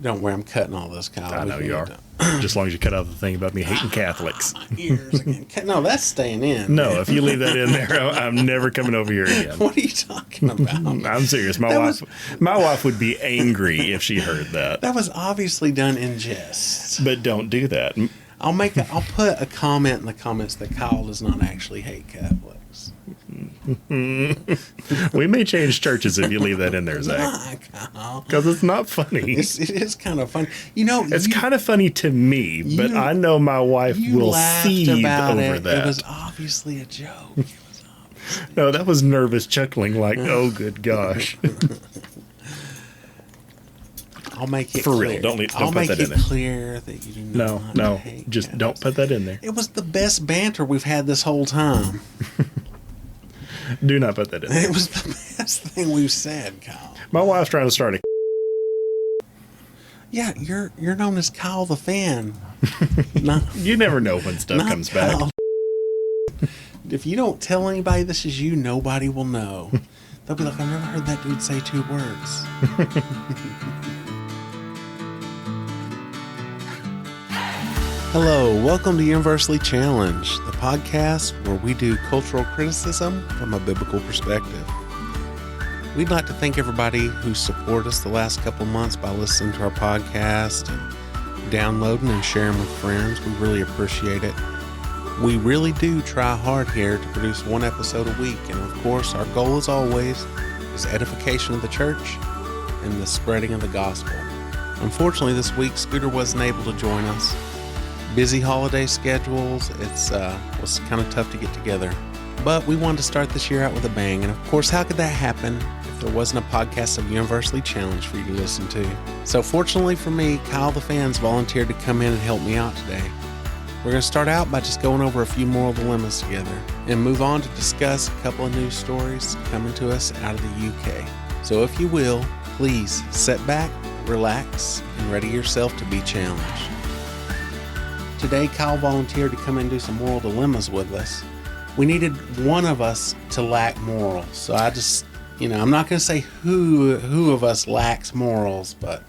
Don't worry, I'm cutting all this, Kyle. I know you are. Just as long as you cut out the thing about me hating Catholics. Ears again. No, that's staying in. No, man. if you leave that in there, I'm never coming over here again. What are you talking about? I'm serious. My wife would be angry if she heard that. That was obviously done in jest. But don't do that. I'll put a comment in the comments that Kyle does not actually hate Catholics. We may change churches if you leave that in there, Zach. Because it's not funny. It is kind of funny. You know, it's kind of funny to me, but I know my wife will seethe over that. It was obviously a joke. No, that was nervous chuckling like, oh, good gosh. I'll make it for clear. real. Don't put that in there. I'll make it clear that you do not hate just Catholics. Don't put that in there. It was the best banter we've had this whole time. Do not put that in there. It was the best thing we've said, Kyle. My wife's trying to start a... Yeah, you're known as Kyle the Fan. You never know when stuff comes back. If you don't tell anybody this is you, nobody will know. They'll be like, I've never heard that dude say 2 words. Hello, welcome to Universally Challenged, the podcast where we do cultural criticism from a biblical perspective. We'd like to thank everybody who supported us the last couple months by listening to our podcast and downloading and sharing with friends. We really appreciate it. We really do try hard here to produce 1 episode a week, and of course our goal as always is edification of the church and the spreading of the gospel. Unfortunately this week Scooter wasn't able to join us. Busy holiday schedules, was kind of tough to get together. But we wanted to start this year out with a bang, and of course, how could that happen if there wasn't a podcast of Universally Challenged for you to listen to? So fortunately for me, Kyle the Fans volunteered to come in and help me out today. We're going to start out by just going over a few moral dilemmas together, and move on to discuss a couple of news stories coming to us out of the UK. So if you will, please sit back, relax, and ready yourself to be challenged. Today, Kyle volunteered to come in and do some moral dilemmas with us. We needed one of us to lack morals. So I just, I'm not going to say who of us lacks morals, but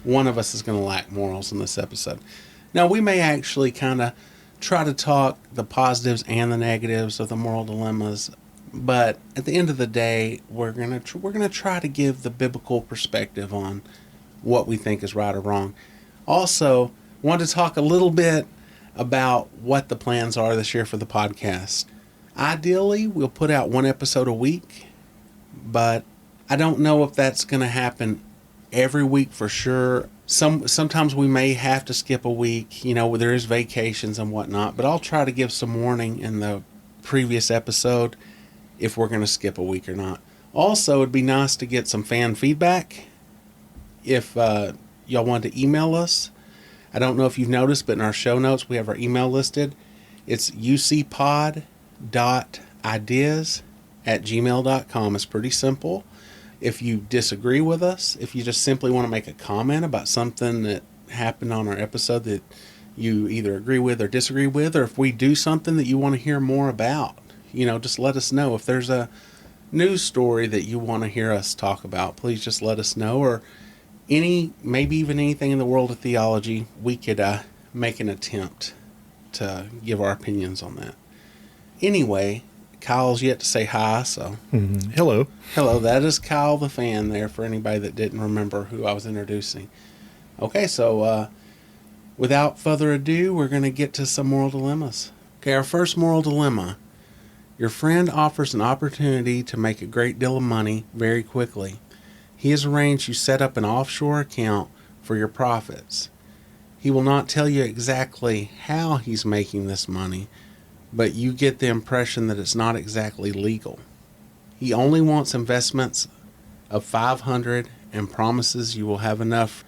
one of us is going to lack morals in this episode. Now, we may actually kind of try to talk the positives and the negatives of the moral dilemmas, but at the end of the day, we're going to try to give the biblical perspective on what we think is right or wrong. Also, want to talk a little bit about what the plans are this year for the podcast. Ideally, we'll put out 1 episode a week, but I don't know if that's going to happen every week for sure. Sometimes we may have to skip a week, there is vacations and whatnot, but I'll try to give some warning in the previous episode if we're going to skip a week or not. Also, it'd be nice to get some fan feedback. If y'all want to email us, I don't know if you've noticed, but in our show notes, we have our email listed. It's ucpod.ideas@gmail.com. It's pretty simple. If you disagree with us, if you just simply want to make a comment about something that happened on our episode that you either agree with or disagree with, or if we do something that you want to hear more about, just let us know. If there's a news story that you want to hear us talk about, please just let us know. Or maybe even anything in the world of theology, we could make an attempt to give our opinions on that. Anyway, Kyle's yet to say hi, so... Mm-hmm. Hello. Hello, that is Kyle the Fan there for anybody that didn't remember who I was introducing. Okay, so without further ado, we're going to get to some moral dilemmas. Okay, our first moral dilemma. Your friend offers an opportunity to make a great deal of money very quickly. He has arranged you set up an offshore account for your profits. He will not tell you exactly how he's making this money, but you get the impression that it's not exactly legal. He only wants investments of $500 and promises you will have enough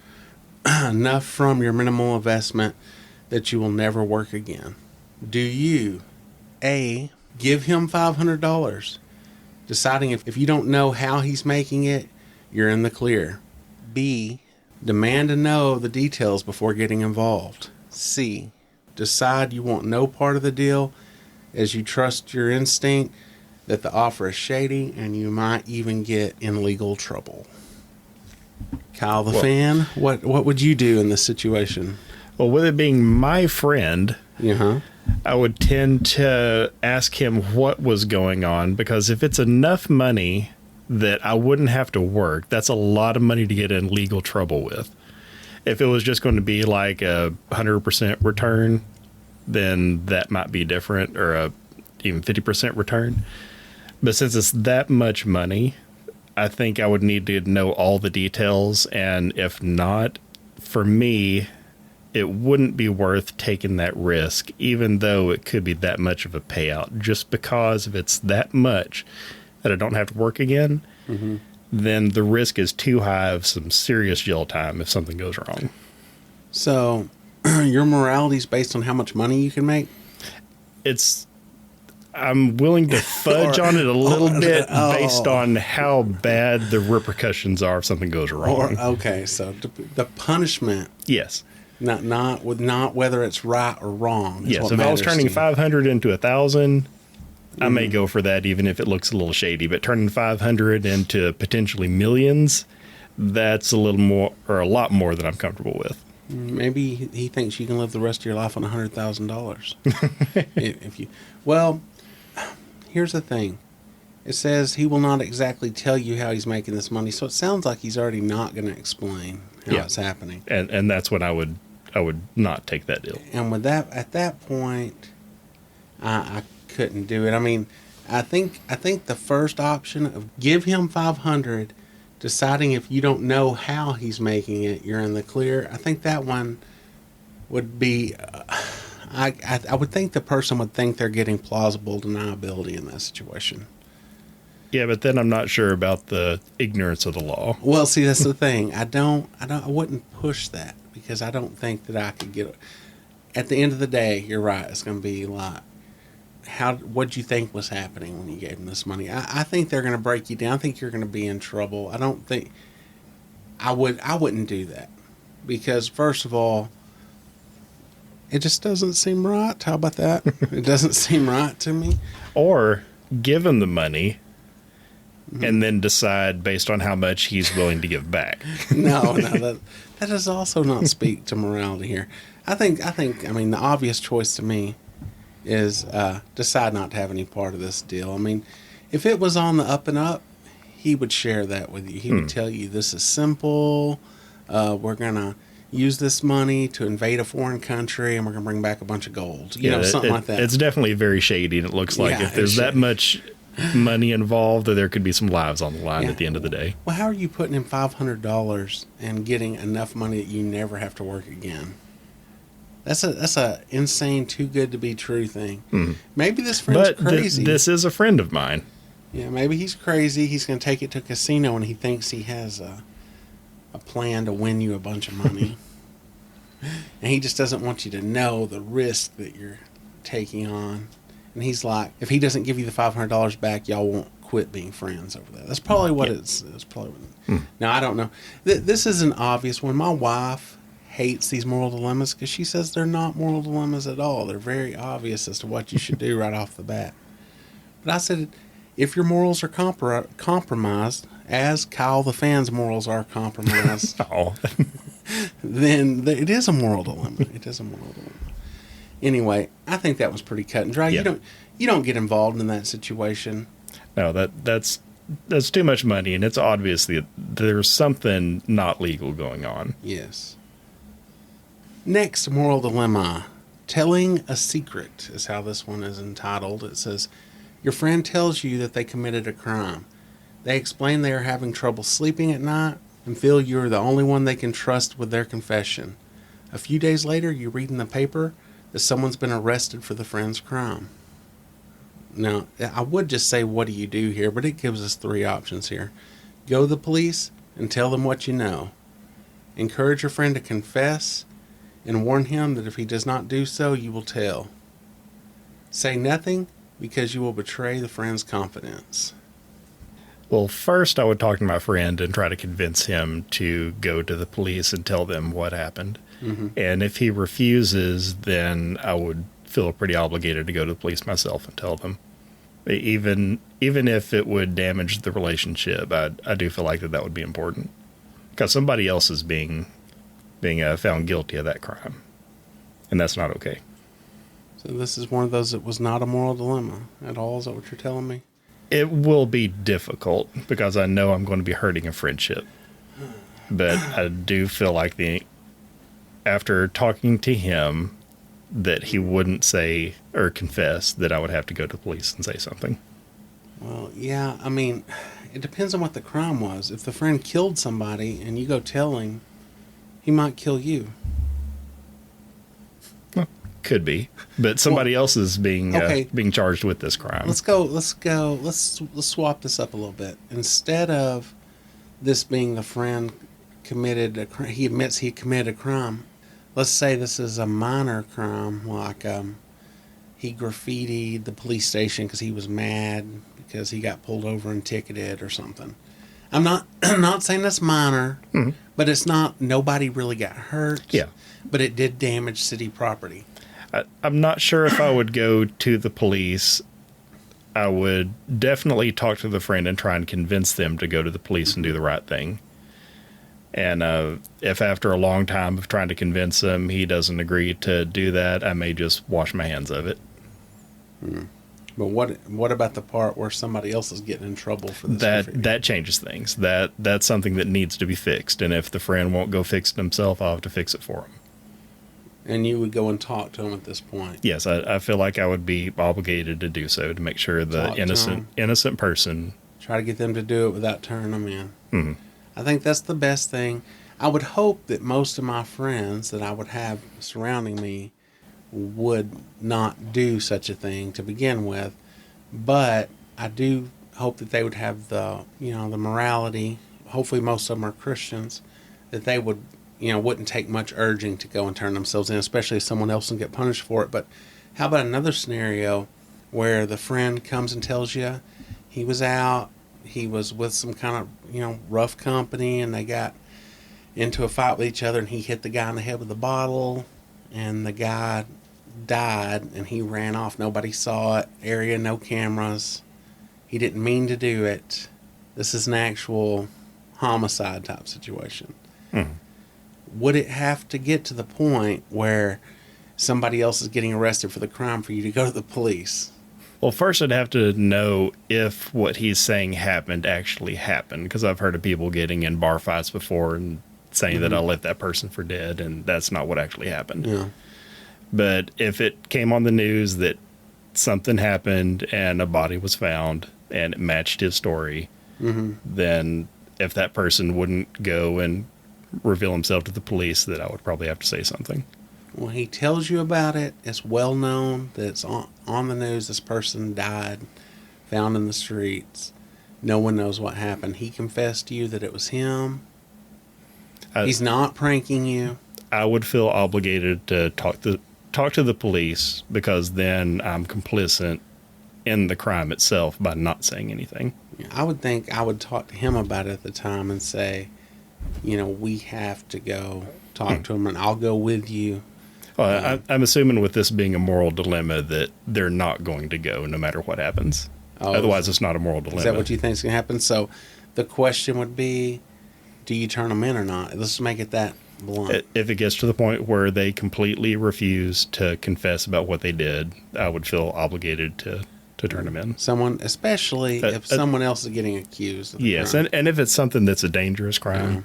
from your minimal investment that you will never work again. Do you, A, give him $500, deciding if you don't know how he's making it, you're in the clear. B, demand to know the details before getting involved. C, decide you want no part of the deal as you trust your instinct that the offer is shady and you might even get in legal trouble. Kyle the Well- fan, what would you do in this situation? Well, with it being my friend, Uh-huh. I would tend to ask him what was going on, because if it's enough money that I wouldn't have to work, that's a lot of money to get in legal trouble with. If it was just going to be like a 100% return, then that might be different, or a even 50% return. But since it's that much money, I think I would need to know all the details. And if not, for me, it wouldn't be worth taking that risk, even though it could be that much of a payout. Just because if it's that much that I don't have to work again, then the risk is too high of some serious jail time if something goes wrong. So, your morality is based on how much money you can make? I'm willing to fudge on it a little bit oh. based on how bad the repercussions are if something goes wrong. Okay, so the punishment, Yes. not whether it's right or wrong. Is Yes. what If I was matters turning to you. 500 into 1,000, I may go for that, even if it looks a little shady. But turning 500 into potentially millions, that's a little more, or a lot more than I'm comfortable with. Maybe he thinks you can live the rest of your life on $100,000. if you, well, here's the thing. It says he will not exactly tell you how he's making this money, so it sounds like he's already not going to explain how it's happening. And that's when I would not take that deal. And with that, at that point, I couldn't do it. I mean, I think the first option of give him 500, deciding if you don't know how he's making it, you're in the clear. I think that one would be. I would think the person would think they're getting plausible deniability in that situation. Yeah, but then I'm not sure about the ignorance of the law. Well, see, that's the thing. I wouldn't push that because I don't think that I could get it. At the end of the day, you're right. It's going to be like, what'd you think was happening when you gave them this money? I think they're going to break you down. I think you're going to be in trouble. I don't think I wouldn't do that because first of all, it just doesn't seem right. How about that? It doesn't seem right to me. Or give him the money and then decide based on how much he's willing to give back. No, that does also not speak to morality here. I mean, the obvious choice to me is decide not to have any part of this deal. I mean, if it was on the up and up, he would share that with you. He would tell you this is simple. We're going to use this money to invade a foreign country and we're going to bring back a bunch of gold. Something like that. It's definitely very shady, and it looks like if there's that much money involved, there could be some lives on the line at the end of the day. Well, how are you putting in $500 and getting enough money that you never have to work again? That's a insane, too good to be true thing. Maybe this friend's crazy. This is a friend of mine. Yeah, maybe he's crazy. He's going to take it to a casino and he thinks he has a plan to win you a bunch of money. And he just doesn't want you to know the risk that you're taking on. And he's like, if he doesn't give you the $500 back, y'all won't quit being friends over that. That's probably what it's probably what Now, I don't know. This is an obvious one. My wife hates these moral dilemmas because she says they're not moral dilemmas at all. They're very obvious as to what you should do right off the bat. But I said, if your morals are compromised, as Kyle the fan's morals are compromised, then it is a moral dilemma. It is a moral dilemma. Anyway, I think that was pretty cut and dry. Yeah. You don't get involved in that situation. No, that's too much money, and it's obvious that there's something not legal going on. Yes. Next moral dilemma. Telling a secret is how this one is entitled. It says, your friend tells you that they committed a crime. They explain they are having trouble sleeping at night and feel you are the only one they can trust with their confession. A few days later, you read in the paper that someone's been arrested for the friend's crime. Now, I would just say, what do you do here? But it gives us three options here. Go to the police and tell them what you know. Encourage your friend to confess and warn him that if he does not do so, you will tell. Say nothing because you will betray the friend's confidence. Well, first I would talk to my friend and try to convince him to go to the police and tell them what happened. And if he refuses, then I would feel pretty obligated to go to the police myself and tell them. Even if it would damage the relationship, I do feel like that would be important. because somebody else is being found guilty of that crime, and that's not okay. So this is one of those that was not a moral dilemma at all. Is that what you're telling me? It will be difficult because I know I'm going to be hurting a friendship, but I do feel like after talking to him that he wouldn't say or confess, that I would have to go to the police and say something. Well, yeah, I mean, it depends on what the crime was. If the friend killed somebody and you go tell him, he might kill you. Well, could be, but somebody else is being charged with this crime. Let's swap this up a little bit. Instead of this being the friend he admits he committed a crime. Let's say this is a minor crime, like he graffitied the police station because he was mad because he got pulled over and ticketed or something. I'm not saying that's minor, but it's not. Nobody really got hurt. Yeah, but it did damage city property. I'm not sure if I would go to the police. I would definitely talk to the friend and try and convince them to go to the police and do the right thing. And if after a long time of trying to convince him he doesn't agree to do that, I may just wash my hands of it. But what about the part where somebody else is getting in trouble for this? That changes things. That's something that needs to be fixed. And if the friend won't go fix it himself, I'll have to fix it for him. And you would go and talk to him at this point? Yes, I feel like I would be obligated to do so to make sure the innocent person. Try to get them to do it without turning them in. Mm-hmm. I think that's the best thing. I would hope that most of my friends that I would have surrounding me would not do such a thing to begin with, but I do hope that they would have the morality. Hopefully most of them are Christians, that they would, wouldn't take much urging to go and turn themselves in, especially if someone else will get punished for it. But how about another scenario where the friend comes and tells you he was out, he was with some kind of, rough company, and they got into a fight with each other, and he hit the guy in the head with a bottle, and the guy died, and he ran off. Nobody saw it. Area, no cameras. He didn't mean to do it. This is an actual homicide type situation. Would it have to get to the point where somebody else is getting arrested for the crime for you to go to the police? Well, first I'd have to know if what he's saying actually happened, because I've heard of people getting in bar fights before and saying that I left that person for dead, and that's not what actually happened. Yeah. But if it came on the news that something happened and a body was found and it matched his story, then if that person wouldn't go and reveal himself to the police, that I would probably have to say something. Well, he tells you about it. It's well known that it's on the news. This person died, found in the streets. No one knows what happened. He confessed to you that it was him. He's not pranking you. I would feel obligated to talk to the police, because then I'm complicit in the crime itself by not saying anything. I would think I would talk to him about it at the time and say, we have to go talk to him, and I'll go with you. Well, I'm assuming with this being a moral dilemma that they're not going to go no matter what happens. Otherwise, it's not a moral dilemma. Is that what you think is going to happen? So the question would be, do you turn them in or not? Let's make it that blunt. If it gets to the point where they completely refuse to confess about what they did, I would feel obligated to turn them in. Especially if someone else is getting accused of the crime. And if it's something that's a dangerous crime,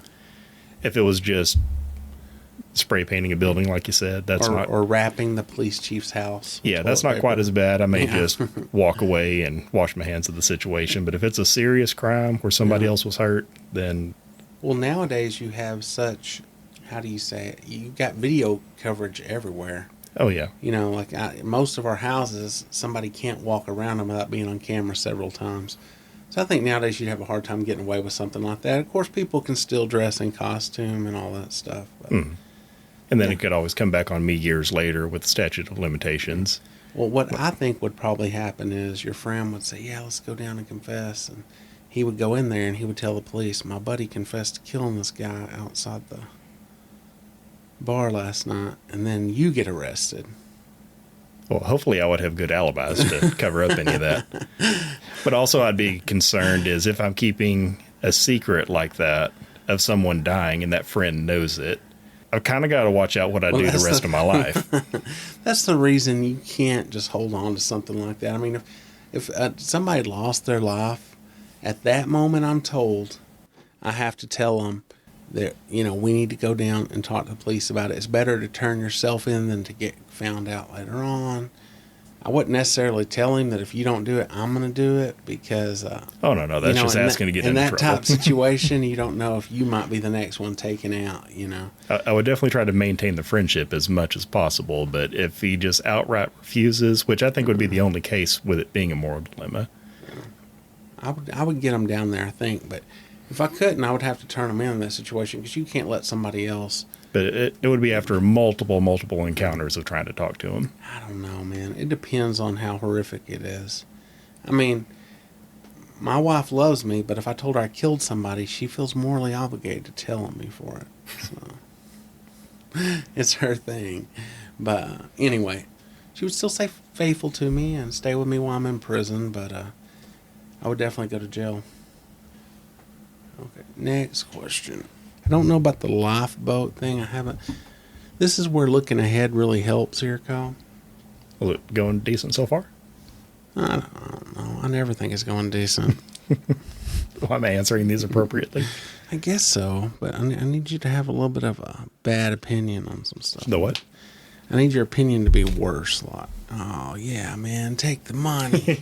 if it was just spray painting a building, like you said, or wrapping the police chief's house. Yeah, that's not quite as bad. I may just walk away and wash my hands of the situation. But if it's a serious crime where somebody else was hurt, then... Well, nowadays you have such, how do you say it? You've got video coverage everywhere. Oh, yeah. Most of our houses, somebody can't walk around them without being on camera several times. So I think nowadays you'd have a hard time getting away with something like that. Of course, people can still dress in costume and all that stuff. But, and then it could always come back on me years later with the statute of limitations. Well, what I think would probably happen is your friend would say, yeah, let's go down and confess. And he would go in there and he would tell the police, my buddy confessed to killing this guy outside the bar last night. And then you get arrested. Well, hopefully I would have good alibis to cover up any of that. But also I'd be concerned is if I'm keeping a secret like that, of someone dying and that friend knows it, I've kind of got to watch out what I do the rest of my life. That's the reason you can't just hold on to something like that. I mean, if somebody lost their life, at that moment I'm told I have to tell them that, we need to go down and talk to the police about it. It's better to turn yourself in than to get found out later on. I wouldn't necessarily tell him that if you don't do it, I'm going to do it because... oh, no, that's just asking to get into trouble. In that type of situation, you don't know if you might be the next one taken out, I would definitely try to maintain the friendship as much as possible, but if he just outright refuses, which I think would be the only case with it being a moral dilemma... I would get him down there, I think, but if I couldn't, I would have to turn him in that situation because you can't let somebody else... But it would be after multiple encounters of trying to talk to him. I don't know, man. It depends on how horrific it is. I mean, my wife loves me, but if I told her I killed somebody, she feels morally obligated to tell me for it. So, it's her thing. But anyway, she would still stay faithful to me and stay with me while I'm in prison, but I would definitely go to jail. Okay, next question. I don't know about the lifeboat thing. I haven't. This is where looking ahead really helps here, Kyle. Was it going decent so far? I don't know. I never think it's going decent. Well, am I answering these appropriately? I guess so, but I need you to have a little bit of a bad opinion on some stuff. The what? I need your opinion to be worse. Like, oh, yeah, man, take the money.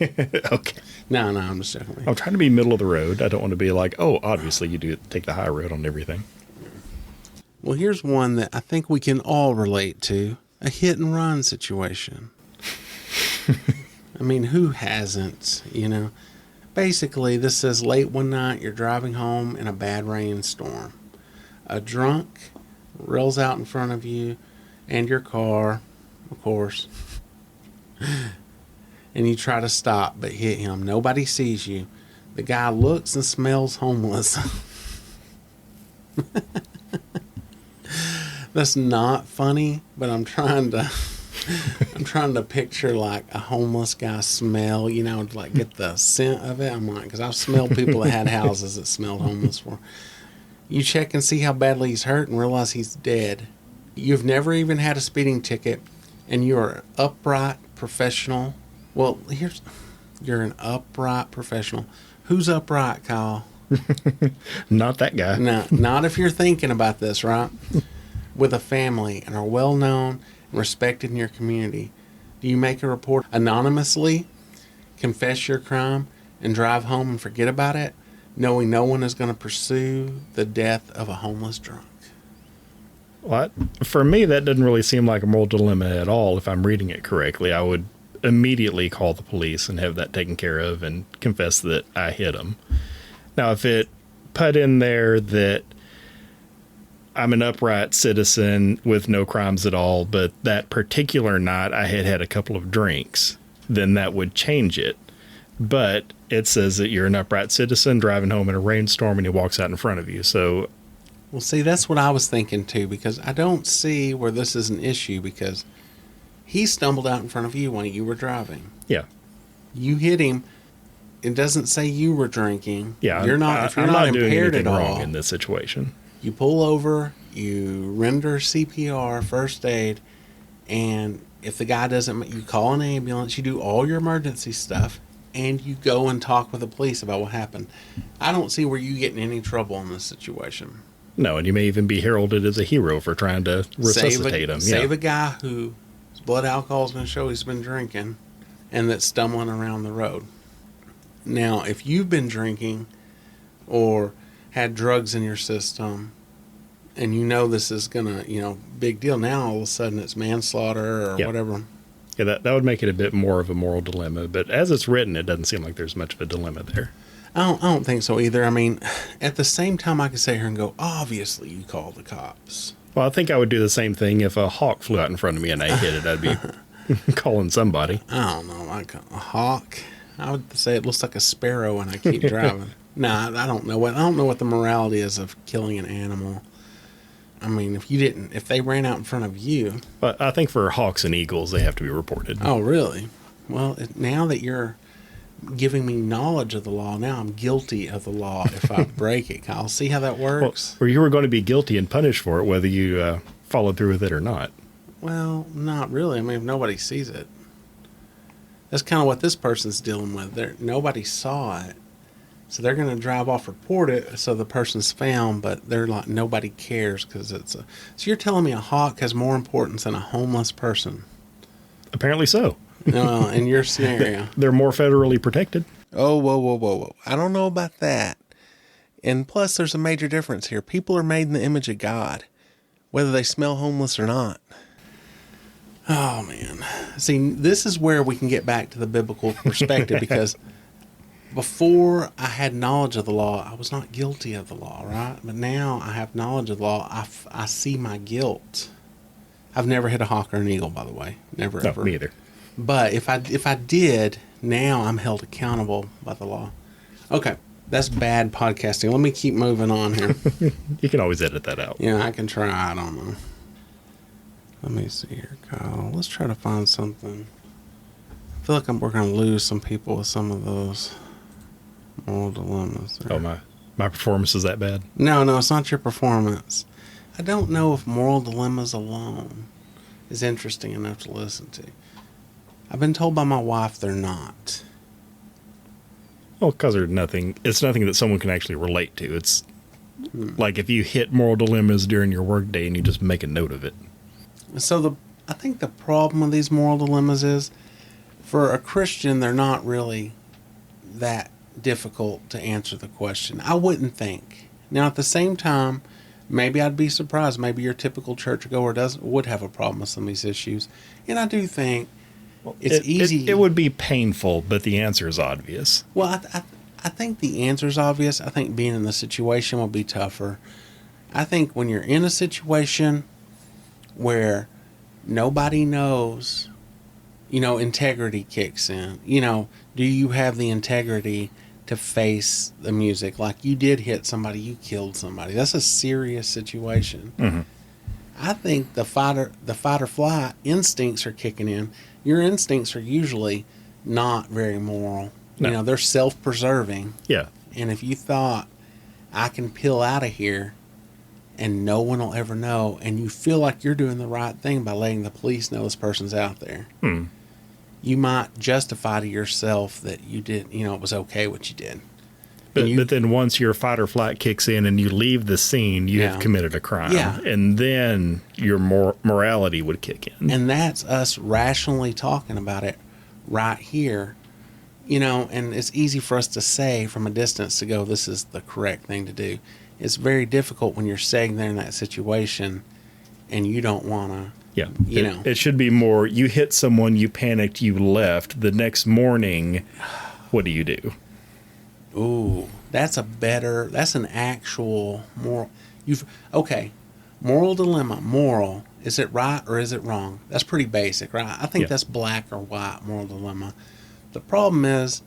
Okay. No, I'm just joking. I'm trying to be middle of the road. I don't want to be like, oh, obviously you do take the high road on everything. Well, here's one that I think we can all relate to. A hit and run situation. I mean, who hasn't, Basically, this says late one night, you're driving home in a bad rainstorm. A drunk rolls out in front of you and your car, of course. And you try to stop but hit him. Nobody sees you. The guy looks and smells homeless. That's not funny, but I'm trying to picture like a homeless guy smell, like get the scent of it. I'm like, because I've smelled people that had houses that smelled homeless for. You check and see how badly he's hurt and realize he's dead. You've never even had a speeding ticket, and you're an upright professional. Well, you're an upright professional. Who's upright, Kyle? Not that guy. No, not if you're thinking about this, right? With a family and are well known and respected in your community. Do you make a report anonymously, confess your crime, and drive home and forget about it, knowing no one is going to pursue the death of a homeless drunk? What? For me, that doesn't really seem like a moral dilemma at all. If I'm reading it correctly, I would immediately call the police and have that taken care of and confess that I hit him. Now, if it put in there that I'm an upright citizen with no crimes at all, but that particular night I had a couple of drinks, then that would change it. But it says that you're an upright citizen driving home in a rainstorm and he walks out in front of you. So, well, see, that's what I was thinking too, because I don't see where this is an issue, because he stumbled out in front of you when you were driving. Yeah. You hit him. It doesn't say you were drinking. Yeah. You're not. If you're not impaired at all, wrong in this situation. You pull over. You render CPR, first aid, and if the guy doesn't, you call an ambulance. You do all your emergency stuff, and you go and talk with the police about what happened. I don't see where you get in any trouble in this situation. No, and you may even be heralded as a hero for trying to resuscitate him. Save a guy whose blood alcohol is going to show he's been drinking and that's stumbling around the road. Now, if you've been drinking or had drugs in your system and you know this is going to, big deal, now all of a sudden it's manslaughter or whatever. Yeah, that would make it a bit more of a moral dilemma. But as it's written, it doesn't seem like there's much of a dilemma there. I don't think so either. I mean, at the same time, I could sit here and go, obviously you call the cops. Well, I think I would do the same thing if a hawk flew out in front of me and I hit it. I'd be calling somebody. I don't know, like a hawk. I would say it looks like a sparrow and I keep driving. Nah, I don't know what the morality is of killing an animal. I mean, if they ran out in front of you. But I think for hawks and eagles, they have to be reported. Oh, really? Well, now that giving me knowledge of the law. Now I'm guilty of the law if I break it. Kyle, see how that works? Or you were going to be guilty and punished for it, whether you followed through with it or not. Well, not really. I mean, if nobody sees it. That's kind of what this person's dealing with. Nobody saw it. So they're going to drive off, report it, so the person's found, but they're like, nobody cares because it's a... So you're telling me a hawk has more importance than a homeless person? Apparently so. In your scenario. They're more federally protected. Oh, whoa. I don't know about that. And plus, there's a major difference here. People are made in the image of God, whether they smell homeless or not. Oh, man. See, this is where we can get back to the biblical perspective because... Before I had knowledge of the law, I was not guilty of the law, right? But now I have knowledge of the law. I see my guilt. I've never hit a hawk or an eagle, by the way. Never, ever. No, me either. But if I did, now I'm held accountable by the law. Okay, that's bad podcasting. Let me keep moving on here. You can always edit that out. Yeah, I can try. I don't know. Let me see here, Kyle. Let's try to find something. I feel like we're going to lose some people with some of those moral dilemmas. Oh, my performance is that bad? No, it's not your performance. I don't know if moral dilemmas alone is interesting enough to listen to. I've been told by my wife they're not. Well, because it's nothing that someone can actually relate to. It's like if you hit moral dilemmas during your workday and you just make a note of it. So I think the problem with these moral dilemmas is, for a Christian, they're not really that difficult to answer the question. I wouldn't think. Now, at the same time, maybe I'd be surprised. Maybe your typical churchgoer would have a problem with some of these issues. And I do think it's easy. It would be painful, but the answer is obvious. Well, I think the answer is obvious. I think being in the situation will be tougher. I think when you're in a situation where nobody knows, integrity kicks in. Do you have the integrity to face the music? Like, you did hit somebody, you killed somebody. That's a serious situation. Mm-hmm. I think the fight or flight instincts are kicking in. Your instincts are usually not very moral. No. They're self-preserving. Yeah. And if you thought, I can peel out of here and no one will ever know, and you feel like you're doing the right thing by letting the police know this person's out there, you might justify to yourself that you did, it was okay what you did. But then once your fight or flight kicks in and you leave the scene, you have committed a crime. Yeah. And then your morality would kick in. And that's us rationally talking about it right here. And it's easy for us to say from a distance to go, this is the correct thing to do. It's very difficult when you're sitting there in that situation and you don't want to. Yeah. It should be more, you hit someone, you panicked, you left. The next morning, what do you do? Ooh, that's an actual moral. Moral dilemma. Moral. Is it right or is it wrong? That's pretty basic, right? I think that's black or white moral dilemma. The problem is,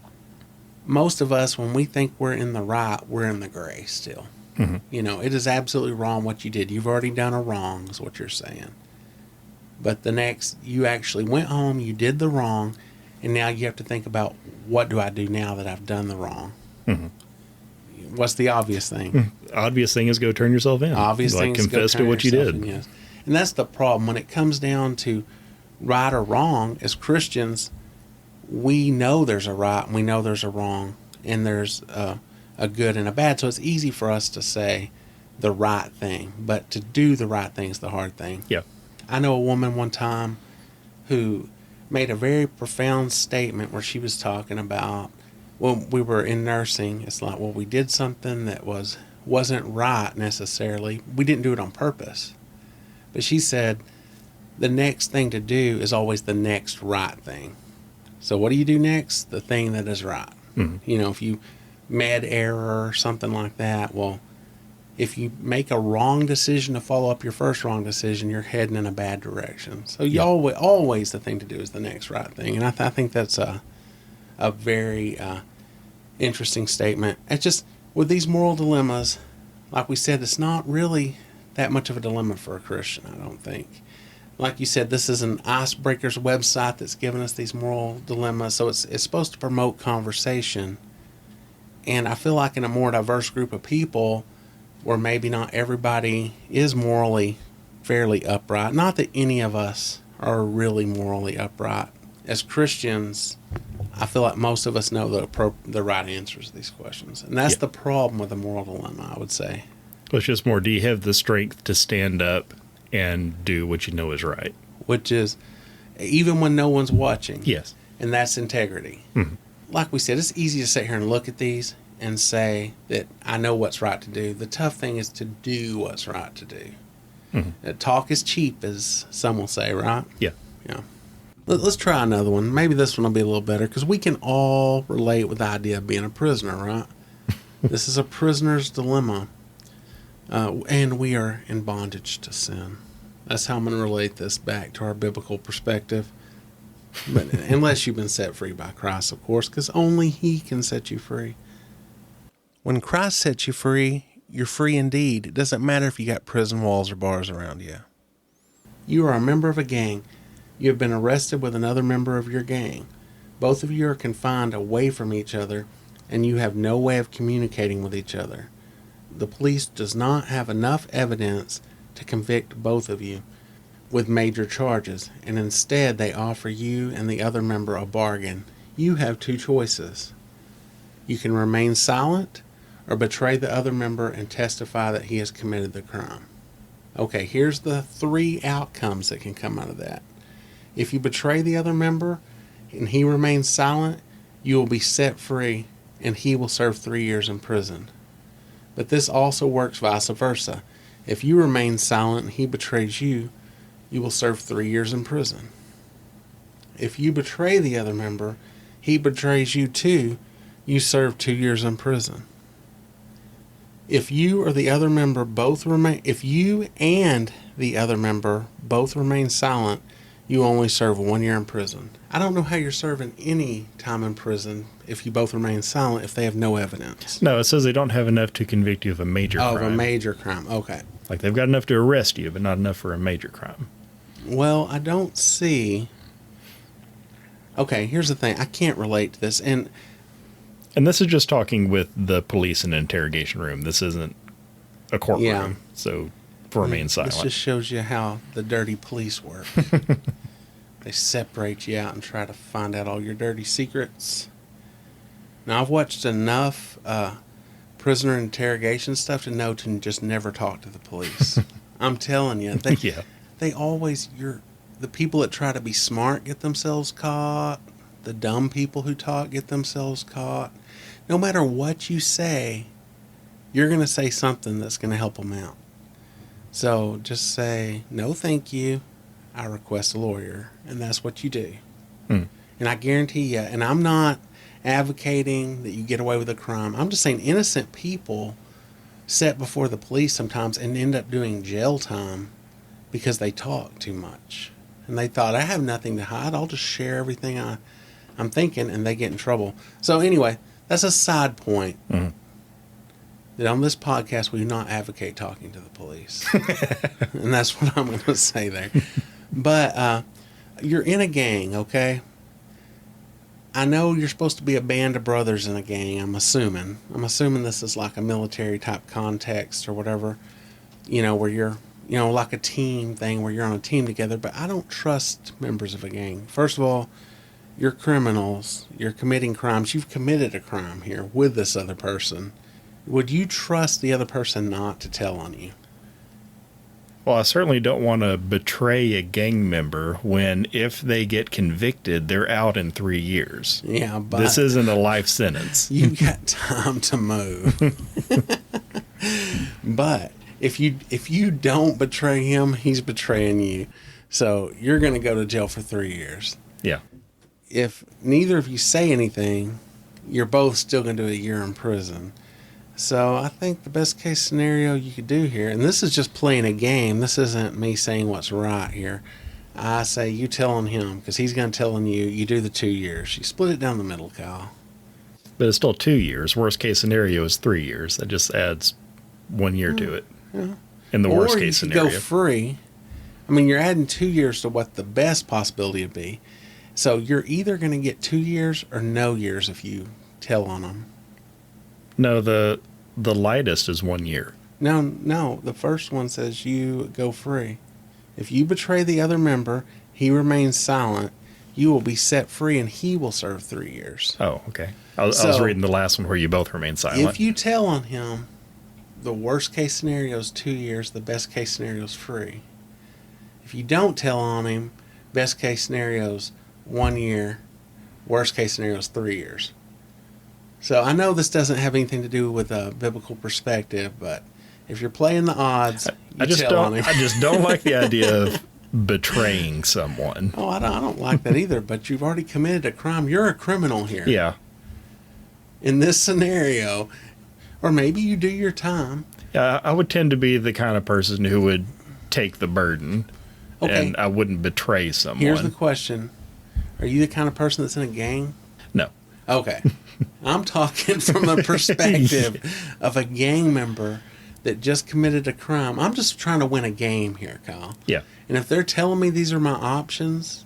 most of us, when we think we're in the right, we're in the gray still. Mm-hmm. It is absolutely wrong what you did. You've already done a wrong, is what you're saying. But you actually went home, you did the wrong, and now you have to think about, what do I do now that I've done the wrong? Mm-hmm. What's the obvious thing? Obvious thing is go turn yourself in. Obvious thing is confess to what you did. Yes. And that's the problem. When it comes down to right or wrong, as Christians, we know there's a right and we know there's a wrong, and there's a good and a bad. So it's easy for us to say the right thing, but to do the right thing is the hard thing. Yeah. I know a woman one time who made a very profound statement where she was talking about, when we were in nursing, it's like, well, we did something that wasn't right necessarily. We didn't do it on purpose. But she said, the next thing to do is always the next right thing. So what do you do next? The thing that is right. Mm-hmm. If you med error or something like that, well, if you make a wrong decision to follow up your first wrong decision, you're heading in a bad direction. So always the thing to do is the next right thing. And I think that's a very interesting statement. It's just, with these moral dilemmas, like we said, it's not really that much of a dilemma for a Christian, I don't think. like you said, this is an icebreakers website that's giving us these moral dilemmas. So it's supposed to promote conversation. And I feel like in a more diverse group of people, where maybe not everybody is morally fairly upright, not that any of us are really morally upright. As Christians, I feel like most of us know the right answers to these questions. And that's the problem with the moral dilemma, I would say. Well, it's just more, do you have the strength to stand up and do what you know is right? Which is, even when no one's watching. Yes. And that's integrity. Mm-hmm. Like we said, it's easy to sit here and look at these and say that I know what's right to do. The tough thing is to do what's right to do. Mm-hmm. Talk is cheap, as some will say, right? Yeah. Yeah. Let's try another one. Maybe this one will be a little better, because we can all relate with the idea of being a prisoner, right? This is a prisoner's dilemma. And we are in bondage to sin. That's how I'm going to relate this back to our biblical perspective. But unless you've been set free by Christ, of course, because only He can set you free. When Christ sets you free, you're free indeed. It doesn't matter if you got prison walls or bars around you. You are a member of a gang. You have been arrested with another member of your gang. Both of you are confined away from each other, and you have no way of communicating with each other. The police does not have enough evidence to convict both of you with major charges, and instead they offer you and the other member a bargain. You have two choices. You can remain silent or betray the other member and testify that he has committed the crime. Okay, here's the three outcomes that can come out of that. If you betray the other member and he remains silent, you will be set free and he will serve 3 years in prison. But this also works vice versa. If you remain silent and he betrays you, you will serve 3 years in prison. If you betray the other member, he betrays you too, you serve 2 years in prison. If you and the other member both remain silent, you only serve 1 year in prison. I don't know how you're serving any time in prison if you both remain silent if they have no evidence. No, it says they don't have enough to convict you of a major crime. Of a major crime, okay. Like they've got enough to arrest you, but not enough for a major crime. Well, I don't see... Okay, here's the thing. I can't relate to this. And this is just talking with the police in an interrogation room. This isn't a courtroom. Yeah. So remain silent. This just shows you how the dirty police work. They separate you out and try to find out all your dirty secrets. Now, I've watched enough prisoner interrogation stuff to know to just never talk to the police. I'm telling you. They always... The people that try to be smart get themselves caught. The dumb people who talk get themselves caught. No matter what you say, you're going to say something that's going to help them out. So just say, no, thank you. I request a lawyer. And that's what you do. And I guarantee you, and I'm not advocating that you get away with a crime. I'm just saying innocent people set before the police sometimes and end up doing jail time because they talk too much. And they thought, I have nothing to hide. I'll just share everything I'm thinking, and they get in trouble. So anyway, that's a side point. Mm-hmm. That on this podcast, we do not advocate talking to the police. And that's what I'm going to say there. But you're in a gang, okay? I know you're supposed to be a band of brothers in a gang, I'm assuming. I'm assuming this is like a military type context or whatever, where you're, like a team thing where you're on a team together. But I don't trust members of a gang. First of all, you're criminals. You're committing crimes. You've committed a crime here with this other person. Would you trust the other person not to tell on you? Well, I certainly don't want to betray a gang member when, if they get convicted, they're out in 3 years. Yeah, but... This isn't a life sentence. You've got time to move. But if you don't betray him, he's betraying you. So you're going to go to jail for 3 years. Yeah. If neither of you say anything, you're both still going to do a year in prison. So I think the best case scenario you could do here, and this is just playing a game. This isn't me saying what's right here. I say you telling him, because he's going to tell on you. You do the 2 years. You split it down the middle, Kyle. But it's still 2 years. Worst case scenario is 3 years. That just adds 1 year to it. Yeah. In the worst case scenario. Or you could go free, I mean, you're adding 2 years to what the best possibility would be. So you're either going to get 2 years or no years if you tell on them. No, the lightest is 1 year. No. The first one says you go free. If you betray the other member, he remains silent, you will be set free and he will serve 3 years. Oh, okay. I was reading the last one where you both remain silent. If you tell on him, the worst case scenario is 2 years, the best case scenario is free. If you don't tell on him, best case scenario is 1 year, worst case scenario is 3 years. So I know this doesn't have anything to do with a biblical perspective, but if you're playing the odds, I just don't like the idea of betraying someone. Oh, I don't like that either, but you've already committed a crime. You're a criminal here. Yeah. In this scenario, or maybe you do your time. Yeah, I would tend to be the kind of person who would take the burden, and I wouldn't betray someone. Here's the question. Are you the kind of person that's in a gang? No. Okay. I'm talking from the perspective of a gang member that just committed a crime. I'm just trying to win a game here, Kyle. Yeah. And if they're telling me these are my options,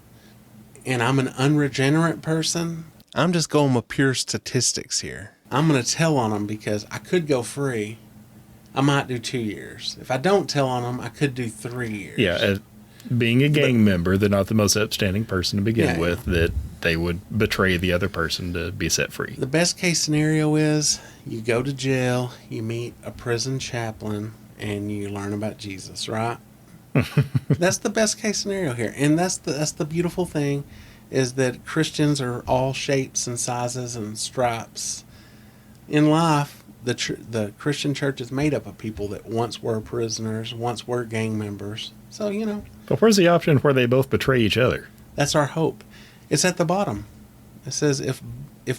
and I'm an unregenerate person, I'm just going with pure statistics here. I'm going to tell on them because I could go free. I might do 2 years. If I don't tell on them, I could do 3 years. Yeah. Being a gang member, they're not the most upstanding person to begin with, that they would betray the other person to be set free. The best case scenario is you go to jail, you meet a prison chaplain, and you learn about Jesus, right? That's the best case scenario here. And that's the beautiful thing, is that Christians are all shapes and sizes and stripes. In life, the Christian church is made up of people that once were prisoners, once were gang members. So, But where's the option where they both betray each other? That's our hope. It's at the bottom. It says if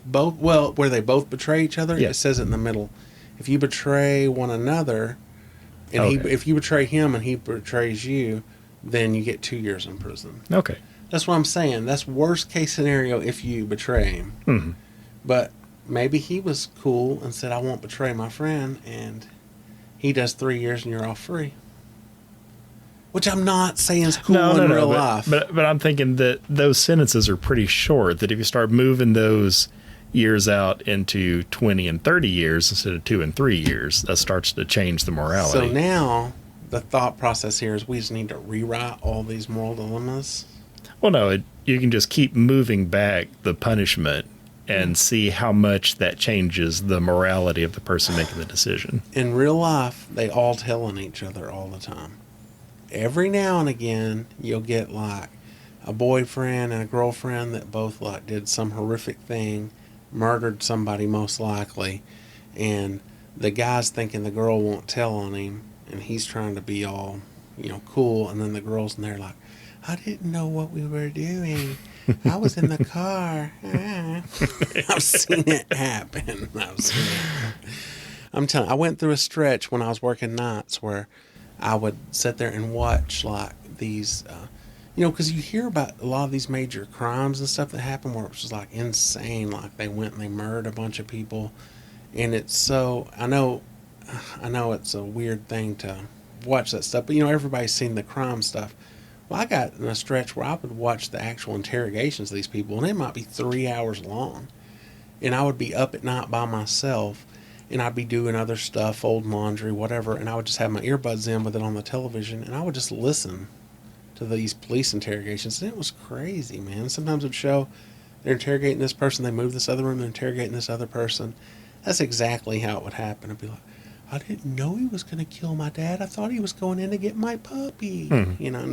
both, where they both betray each other, It says it in the middle. If you betray one another, and if you betray him and he betrays you, then you get 2 years in prison. Okay. That's what I'm saying. That's worst case scenario if you betray him. Mm-hmm. But maybe he was cool and said, I won't betray my friend, and he does 3 years and you're all free. Which I'm not saying is cool in real life. But I'm thinking that those sentences are pretty short, that if you start moving those years out into 20 and 30 years instead of 2 and 3 years, that starts to change the morality. So now the thought process here is we just need to rewrite all these moral dilemmas. Well, no, you can just keep moving back the punishment and see how much that changes the morality of the person making the decision. In real life, they all tell on each other all the time. Every now and again, you'll get like a boyfriend and a girlfriend that both like did some horrific thing, murdered somebody most likely, and the guy's thinking the girl won't tell on him, and he's trying to be all, cool, and then the girl's in there like, I didn't know what we were doing. I was in the car. I've seen it happen. I'm telling you, I went through a stretch when I was working nights where I would sit there and watch like these, because you hear about a lot of these major crimes and stuff that happen where it was just like insane. Like they went and they murdered a bunch of people. And it's so, I know it's a weird thing to watch that stuff, but everybody's seen the crime stuff. Well, I got in a stretch where I would watch the actual interrogations of these people, and it might be 3 hours long. And I would be up at night by myself, and I'd be doing other stuff, folding laundry, whatever, and I would just have my earbuds in with it on the television, and I would just listen to these police interrogations, and it was crazy, man. Sometimes it would show they're interrogating this person, they move this other room, they're interrogating this other person. That's exactly how it would happen. It'd be like, I didn't know he was going to kill my dad. I thought he was going in to get my puppy. Mm-hmm.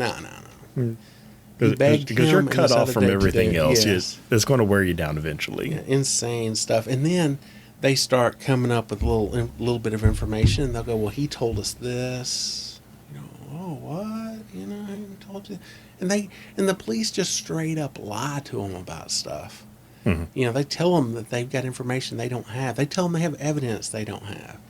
No. Because you're cut off from everything else. Yes. It's going to wear you down eventually. Yeah, insane stuff. And then they start coming up with a little bit of information, and they'll go, well, he told us this. Oh, what? He told you. And the police just straight up lie to them about stuff. Mm-hmm. They tell them that they've got information they don't have. They tell them they have evidence they don't have.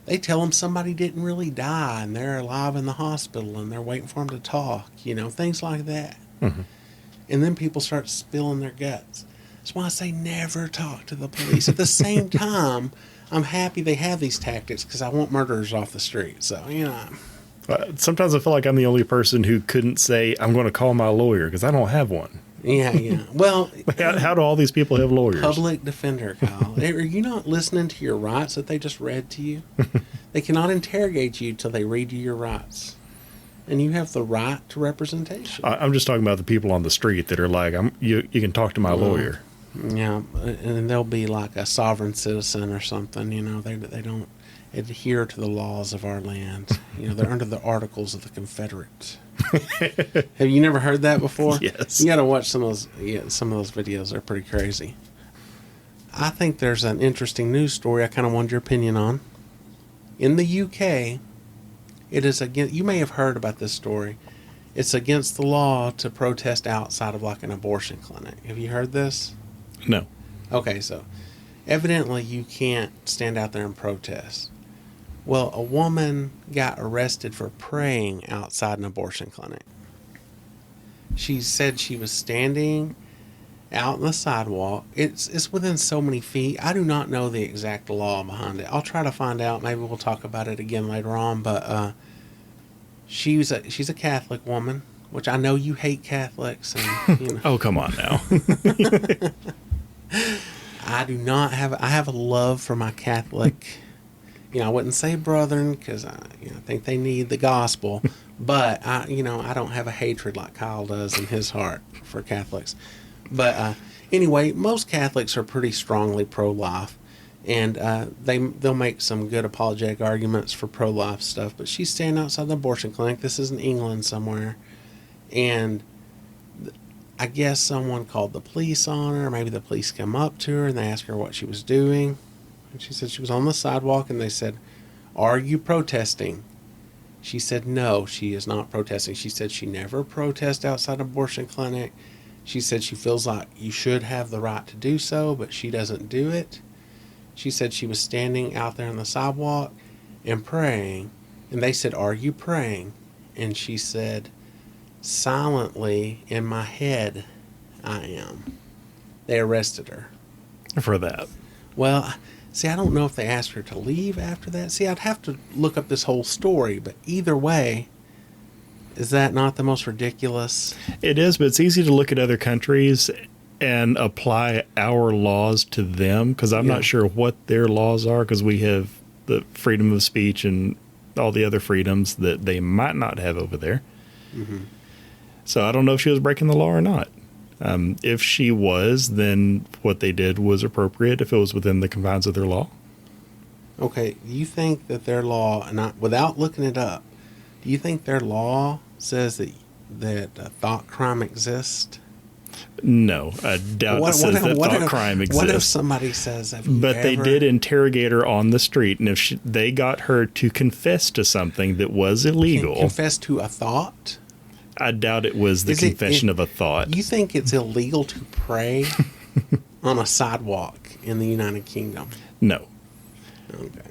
They tell them somebody didn't really die and they're alive in the hospital and they're waiting for them to talk, things like that. Mm-hmm. And then people start spilling their guts. That's why I say never talk to the police. At the same time, I'm happy they have these tactics because I want murderers off the street. So, Sometimes I feel like I'm the only person who couldn't say, I'm going to call my lawyer because I don't have one. Yeah. Well, How do all these people have lawyers? public defender, Kyle. Are you not listening to your rights that they just read to you? They cannot interrogate you till they read you your rights. And you have the right to representation. I'm just talking about the people on the street that are like, you can talk to my lawyer. Yeah, and they'll be like a sovereign citizen or something. They don't adhere to the laws of our land. They're under the Articles of the Confederate. Have you never heard that before? Yes. You got to watch some of those. Yeah, some of those videos. They're pretty crazy. I think there's an interesting news story I kind of wanted your opinion on. In the UK, it is against. You may have heard about this story. It's against the law to protest outside of like an abortion clinic. Have you heard this? No. Okay, so evidently you can't stand out there and protest. Well, a woman got arrested for praying outside an abortion clinic. She said she was standing out on the sidewalk. It's within so many feet. I do not know the exact law behind it. I'll try to find out. Maybe we'll talk about it again later on. But she's a Catholic woman, which I know you hate Catholics. And, Oh, come on now. I do not have. I have a love for my Catholic. I wouldn't say brethren because I think they need the gospel, but I don't have a hatred like Kyle does in his heart for Catholics. But anyway, most Catholics are pretty strongly pro-life, and they'll make some good apologetic arguments for pro-life stuff. But she's standing outside the abortion clinic. This is in England somewhere, and I guess someone called the police on her. Maybe the police come up to her and they asked her what she was doing. And she said she was on the sidewalk, and they said, "Are you protesting?" She said no, she is not protesting. She said she never protests outside an abortion clinic. She said she feels like you should have the right to do so, but she doesn't do it. She said she was standing out there on the sidewalk and praying, and they said, "Are you praying?" And she said, "Silently in my head, I am." They arrested her. For that. Well, see, I don't know if they asked her to leave after that. See, I'd have to look up this whole story, but either way, is that not the most ridiculous? It is, but it's easy to look at other countries and apply our laws to them, because I'm not sure what their laws are, because we have the freedom of speech and all the other freedoms that they might not have over there. Mm-hmm. So I don't know if she was breaking the law or not. If she was, then what they did was appropriate if it was within the confines of their law. Okay, do you think that their law, and without looking it up, do you think their law says that thought crime exists? No, I doubt it says that thought crime exists. What if somebody says, they did interrogate her on the street, and if they got her to confess to something that was illegal. Confess to a thought? I doubt it was the confession of a thought. You think it's illegal to pray on a sidewalk in the United Kingdom? No. Okay.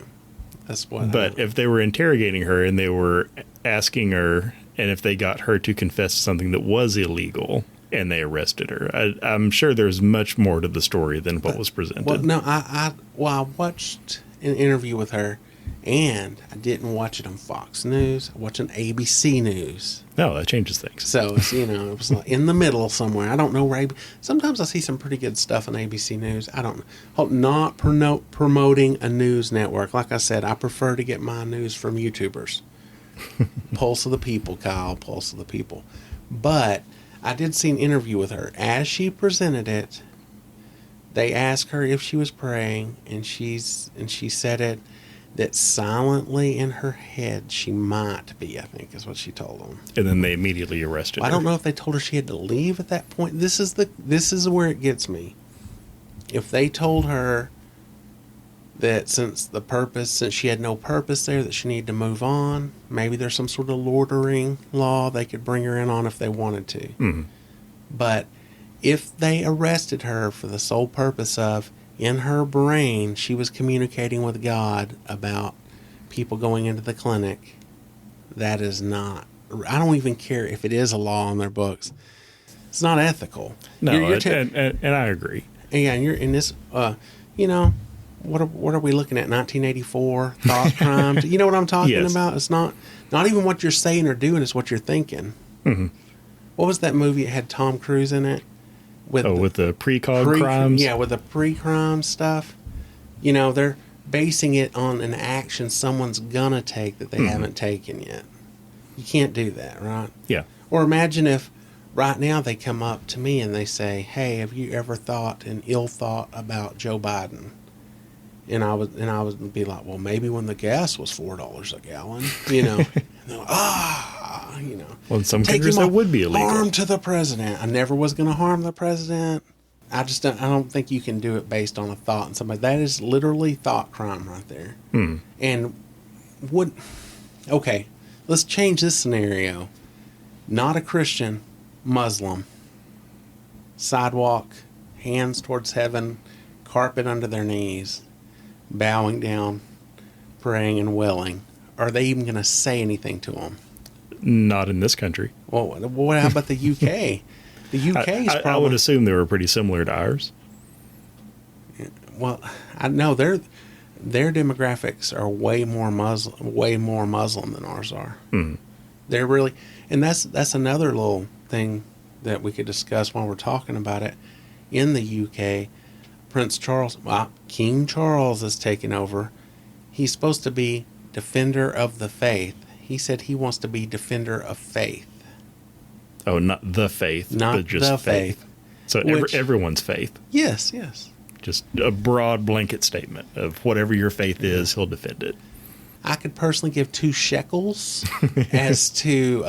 That's what. But if they were interrogating her and they were asking her, and if they got her to confess to something that was illegal and they arrested her, I'm sure there's much more to the story than what was presented. Well, no, I watched an interview with her, and I didn't watch it on Fox News. I watched on ABC News. No, that changes things. So it's, it was like in the middle somewhere. I don't know where. Sometimes I see some pretty good stuff on ABC News. I don't know. Not promoting a news network. Like I said, I prefer to get my news from YouTubers. Pulse of the people, Kyle. Pulse of the people. But I did see an interview with her. As she presented it, they asked her if she was praying, and she said it. That silently in her head she might be, I think is what she told them. And then they immediately arrested her. I don't know if they told her she had to leave at that point. This is where it gets me. If they told her that since she had no purpose there, that she needed to move on, maybe there's some sort of loitering law they could bring her in on if they wanted to. Mm-hmm. But if they arrested her for the sole purpose of, in her brain, she was communicating with God about people going into the clinic, that is not, I don't even care if it is a law in their books. It's not ethical. No, and I agree. Yeah, and you're in this, what are we looking at? 1984 thought crimes. You know what I'm talking Yes. about? It's not even what you're saying or doing. It's what you're thinking. Mm-hmm. What was that movie? It had Tom Cruise in it. With the precog crimes? Yeah, with the pre-crime stuff. You know, they're basing it on an action someone's gonna take that they haven't taken yet. You can't do that, right? Yeah. Or imagine if right now they come up to me and they say, "Hey, have you ever thought an ill thought about Joe Biden?" And I would be like, "Well, maybe when the gas was $4 a gallon, you know." And they're like, you know. Well, in some countries that would be illegal. Harm to the president. I never was going to harm the president. I don't think you can do it based on a thought and somebody. That is literally thought crime right there. And okay, let's change this scenario. Not a Christian, Muslim. Sidewalk, hands towards heaven, carpet under their knees, bowing down, praying and wailing. Are they even going to say anything to them? Not in this country. Well, how about the UK? The UK's probably... I would assume they were pretty similar to ours. Well, I know their demographics are way more Muslim than ours are. They're really... And that's another little thing that we could discuss while we're talking about it. In the UK, King Charles is taking over. He's supposed to be defender of the faith. He said he wants to be defender of faith. Oh, not the faith, Not but just the faith. So everyone's faith. Yes. Just a broad blanket statement of whatever your faith is, he'll defend it. I could personally give 2 shekels as to,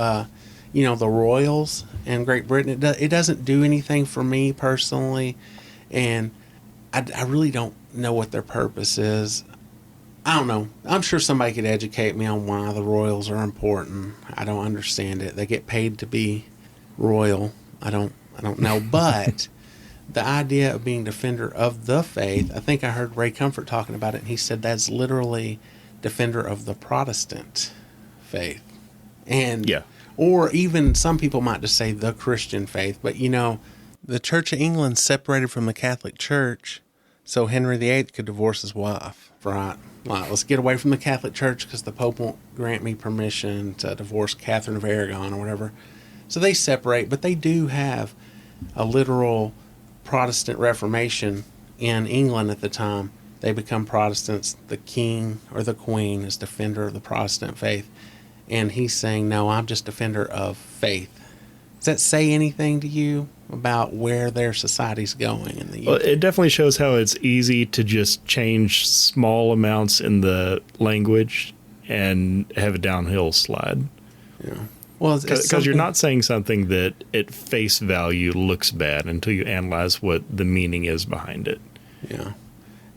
the royals in Great Britain. It doesn't do anything for me personally, and I really don't know what their purpose is. I don't know. I'm sure somebody could educate me on why the royals are important. I don't understand it. They get paid to be royal. I don't know. But the idea of being defender of the faith, I think I heard Ray Comfort talking about it, and he said that's literally defender of the Protestant faith. And yeah. Or even some people might just say the Christian faith. But, the Church of England separated from the Catholic Church so Henry VIII could divorce his wife. Right. Like, let's get away from the Catholic Church because the Pope won't grant me permission to divorce Catherine of Aragon or whatever. So they separate, but they do have a literal Protestant Reformation in England at the time. They become Protestants. The king or the queen is defender of the Protestant faith. And he's saying, no, I'm just defender of faith. Does that say anything to you about where their society's going in the UK? Well, it definitely shows how it's easy to just change small amounts in the language and have a downhill slide. Yeah. Well, because you're not saying something that at face value looks bad until you analyze what the meaning is behind it. Yeah.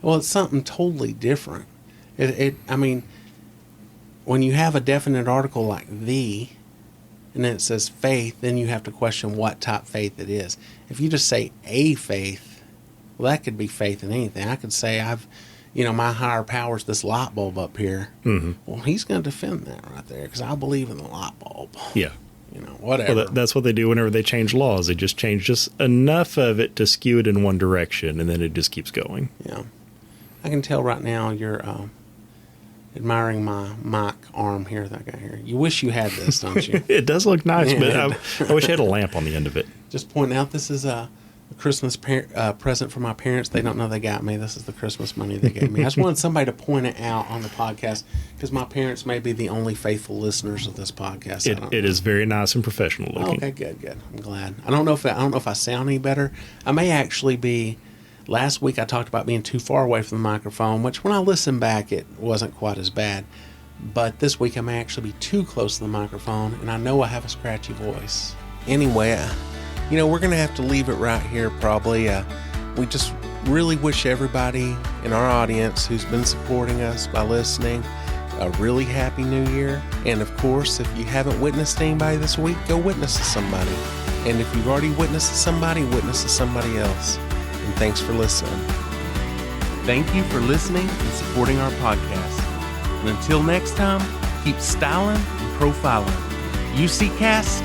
Well, it's something totally different. I mean, when you have a definite article like the, and then it says faith, then you have to question what type faith it is. If you just say a faith, well, that could be faith in anything. I could say my higher power's this light bulb up here. Mm-hmm. Well, he's going to defend that right there because I believe in the light bulb. Yeah. Whatever. Well, that's what they do whenever they change laws. They just change just enough of it to skew it in one direction, and then it just keeps going. Yeah. I can tell right now you're admiring my mic arm here that I got here. You wish you had this, don't you? It does look nice, but I wish I had a lamp on the end of it. Just pointing out, this is a Christmas present for my parents. They don't know they got me. This is the Christmas money they gave me. I just wanted somebody to point it out on the podcast because my parents may be the only faithful listeners of this podcast. It is very nice and professional looking. Okay, good. I'm glad. I don't know if I sound any better. I may actually be. Last week I talked about being too far away from the microphone, which when I listen back it wasn't quite as bad. But this week I may actually be too close to the microphone, and I know I have a scratchy voice. Anyway, we're going to have to leave it right here probably. We just really wish everybody in our audience who's been supporting us by listening a really happy new year. And of course, if you haven't witnessed anybody this week, go witness to somebody. And if you've already witnessed to somebody, witness to somebody else. And thanks for listening. Thank you for listening and supporting our podcast. And until next time, keep styling and profiling. UC Cast